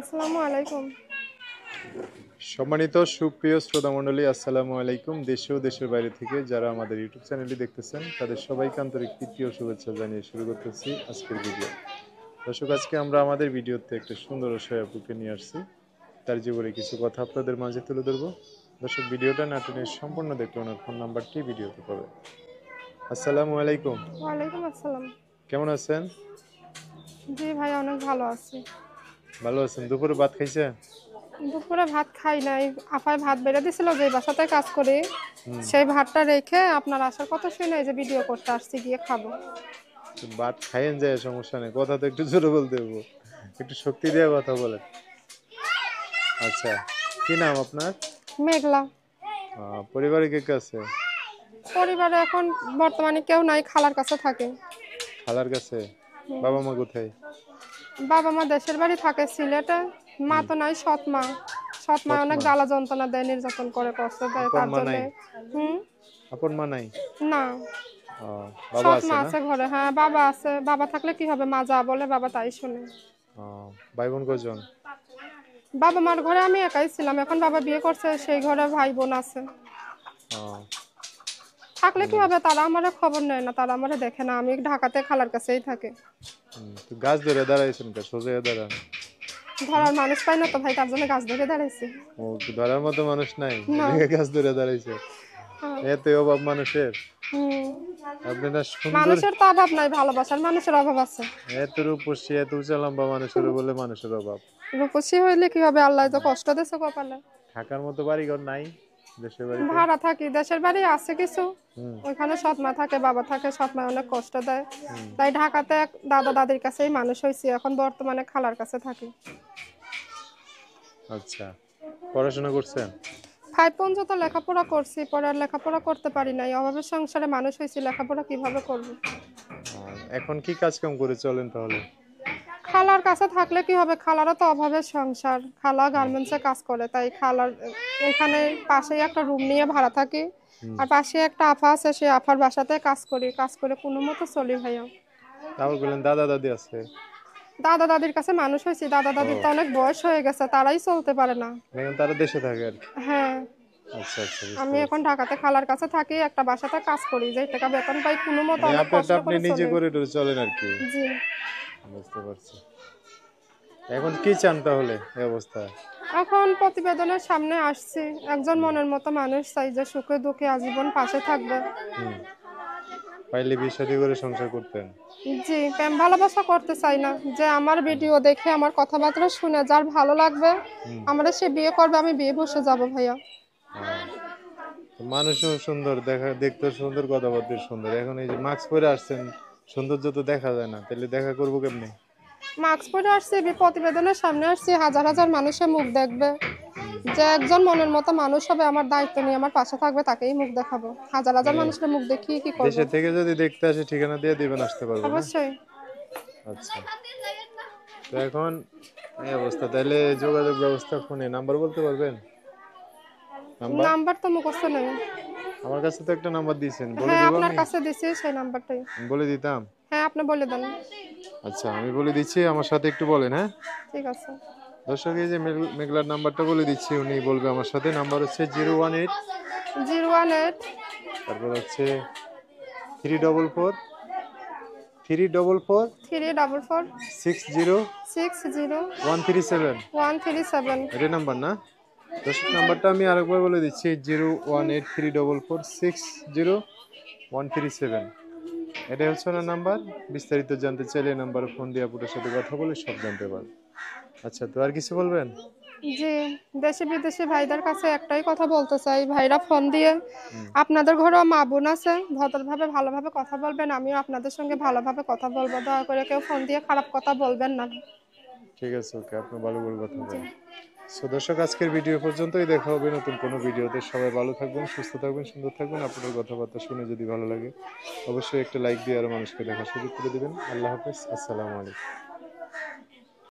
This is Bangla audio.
আসসালামু আলাইকুম। সম্মানিত সুপ্রিয় শ্রোতামণ্ডলী, আসসালামু আলাইকুম। দেশে ও দেশের বাইরে থেকে যারা আমাদের ইউটিউব চ্যানেলটি দেখতেছেন তাদের সবাইকে আন্তরিক প্রীতি ও শুভেচ্ছা জানিয়ে শুরু করতেছি আজকের ভিডিও। দর্শক, আজকে আমরা আমাদের ভিডিওতে একটা সুন্দর অসহায়পুকে নিয়ে আসছি। তার জীবনে কিছু কথা আপনাদের মাঝে তুলে ধরবো। দর্শক, ভিডিওটা না টেনে সম্পূর্ণ দেখলে ওনার ফোন নাম্বারটি ভিডিওতে পাবে। আসসালামু আলাইকুম। ওয়ালাইকুম আসসালাম। কেমন আছেন? জি ভাই, অনেক ভালো আছি। ভালো আছেন? দুপুরে ভাত খাইছেন? দুপুরে ভাত খাই নাই। আপায় ভাত বেড়ে দিছিল, যে বাসাতে কাজ করি হুম। সেই ভাতটা রেখে আপনার আসার কথা শুনে এই যে ভিডিও করতে আসছি, গিয়ে খাবো। ভাত খাইয়েন যায়, সমস্যা নেই, কথা তো একটু জোরে বলতে হবো, একটু শক্তি দিয়ে কথা বলেন। আচ্ছা, কি নাম আপনার? মেঘলা। পরিবারে কে কে আছে? পরিবারে এখন বর্তমানে কেউ নাই, খালার কাছে থাকে। খালার কাছে? বাবা মা কোথায়? বাবা মা দেশের বাড়ি থাকে সিলেটে। মা তো নাই, সৎ মা। সৎ মা সৎ অনেক মা? জ্বালা যন্ত্রণা দেয়, নির্যাতন করে, কষ্ট দেয়, আপন তার মা জন্য। নাই? হুম। আপন মা নাই? না, বাবা সৎ আছে মা না? আছে ঘরে। হ্যাঁ, বাবা আছে। বাবা থাকলে কি হবে, মা যা বলে বাবা তাই শুনে। ভাই বোন কজন? বাবা মার ঘরে আমি একাই ছিলাম, এখন বাবা বিয়ে করছে, সেই ঘরে ভাই বোন আছে। আহ, থাকলে কি মানে হবে, তারা আমার খবর নেয় না, তারা আমার দেখে না। আমি ঢাকাতে খালার কাছেই থাকি। তো গাছ ধরে দাঁড়াইছেন কে? সোজা দাঁড়ান। ধরার মানুষ পাই না তো ভাই, তার জন্য গাছ ধরে দাঁড়াইছি। ও, কি ধরার মতো মানুষ নাই? না। এদিকে গাছ ধরে দাঁড়াইছে? হ্যাঁ। এত অভাব মানুষের? হুম। আপনি না সুন্দর, মানুষের তো অভাব নাই, ভালোবাসার মানুষের অভাব আছে। এত রূপসী এত উঁচা লম্বা মানুষের বলে মানুষের অভাব? রূপসী হইলে কি হবে, আল্লাহ তো কষ্ট দিয়েছে কপালে। থাকার মতো বাড়িঘর নাই দেশের বাড়িতে? ভাড়া থাকি, দেশের বাড়ি আছে কিছু। হুম। ওইখানে সৎ মা থাকে, বাবা থাকে। সৎ মা অনেক কষ্ট দেয়, হুম। তাই ঢাকাতে দাদা দাদির কাছেই মানুষ হয়েছি। এখন বর্তমানে খালার কাছে থাকি। আচ্ছা, পড়াশোনা করছেন? 5 পর্যন্ত লেখাপড়া করছি, পরে আর লেখাপড়া করতে পারি নাই। অভাবের সংসারে মানুষ হয়েছি, লেখাপড়া কিভাবে করব। এখন কি কাজ কাম করে চলেন তাহলে? খালার কাছে থাকলে কি হবে, খালারও তো অভাবের সংসার। খালা গার্মেন্টসে কাজ করে, তাই খালার এখানে পাশেই একটা রুম নিয়ে ভাড়া থাকি। হুম। আর পাশে একটা আফা আছে, সেই আফার বাসাতে কাজ করি। কাজ করে কোনো মতো চলি ভাইয়া। তারপর বললেন দাদা দাদি আছে? দাদা দাদির কাছে মানুষ হয়েছি, দাদা দাদির তো ও, অনেক বয়স হয়ে গেছে, তারাই চলতে পারে না। এখন তারা দেশে থাকে আর কি? হ্যাঁ। আচ্ছা আচ্ছা, বুঝতে আমি এখন পারছি। ঢাকাতে খালার কাছে থাকি, একটা বাসাতে কাজ করি, যে টাকা বেতন পাই কোনো মতো মানে অনেক আপনারটা কষ্ট আপনি করে নিজে চলে। করে টরে চলেন আর কি? জি। বুঝতে পারছি। এখন কি চান তাহলে এই অবস্থায়? এখন প্রতিবেদনের সামনে আসছি, একজন মনের মতো মানুষ চাই, যে সুখে দুঃখে আজীবন পাশে থাকবে। হুম। পাইলে বিয়ে শাদী করে সংসার করতেন? জি, প্রেম ভালোবাসা করতে চাই না, যে আমার ভিডিও দেখে আমার কথাবার্তা শুনে যার ভালো লাগবে হুম। আমরা সে বিয়ে করবে, আমি বিয়ে বসে যাব ভাইয়া। তো মানুষও সুন্দর, দেখা দেখতে সুন্দর, কথাবার্তা সুন্দর। এখন এই যে মাস্ক পরে আসছেন, সৌন্দর্য তো দেখা যায় না, তাহলে দেখা করবো কেমনি? মাস্ক পরে আসছি, প্রতিবেদনের সামনে আসছি, হাজার হাজার মানুষের মুখ দেখবে। যে একজন মনের মতো মানুষ হবে, আমার দায়িত্ব নিয়ে আমার পাশে থাকবে, তাকেই মুখ দেখাবো। হাজার হাজার মানে মানুষের মুখ দেখিয়ে কি করব। দেশে থেকে যদি দেখতে আসে ঠিকানা দিয়ে দিবেন, আসতে পারবো না? অবশ্যই। আচ্ছা, তো এখন এই অবস্থা, তাহলে যোগাযোগ ব্যবস্থা ফোনে নাম্বার বলতে পারবেন? নাম্বার নাম্বার তো মুখস্থ নেই। আমার কাছে তো একটা নাম্বার দিয়েছেন, বলে হ্যাঁ, দিব আপনার আমি? কাছে দিছি সেই নাম্বারটাই। বলে দিতাম? হ্যাঁ, আপনি বলে দেন। আচ্ছা, আমি বলে দিচ্ছি, আমার সাথে একটু বলেন, হ্যাঁ? ঠিক আছে। দর্শক, এই যে মেঘলার নাম্বারটা বলে দিচ্ছি, উনি বলবে আমার সাথে। নাম্বার হচ্ছে 018, 018 তারপর হচ্ছে 344 344 344 60 60 137। 137। এটা নাম্বার না? দর্শক, নাম্বারটা আমি আরেকবার বলে দিচ্ছি, 018 344 60 137। এটাই হচ্ছে ওনার নাম্বার। বিস্তারিত জানতে চাইলে এই নাম্বারে ফোন দিয়ে আপনার সাথে কথা বলে সব জানতে পারবেন। আচ্ছা, তো আর কিছু বলবেন? জি, দেশি বিদেশি ভাইদের কাছে একটাই কথা বলতে চাই, ভাইরা ফোন দিয়ে হুম। আপনাদের ঘরেও মা বোন আছে, ভদ্রভাবে ভালোভাবে কথা বলবেন। আমিও আপনাদের সঙ্গে ভালোভাবে কথা বলবো, দয়া করে কেউ ফোন দিয়ে খারাপ কথা বলবেন না। ঠিক আছে, ওকে, আপনি ভালো করে কথা জি। বলেন। সো দর্শক, আজকের ভিডিও পর্যন্তই। দেখা হবে নতুন কোনো ভিডিওতে। সবাই ভালো থাকবেন, সুস্থ থাকবেন, সুন্দর থাকবেন। আপনাদের কথাবার্তা শুনে যদি ভালো লাগে অবশ্যই একটা লাইক দিয়ে আরো মানুষকে দেখার সুযোগ করে দিবেন। আল্লাহ হাফেজ, আসসালামু আলাইকুম।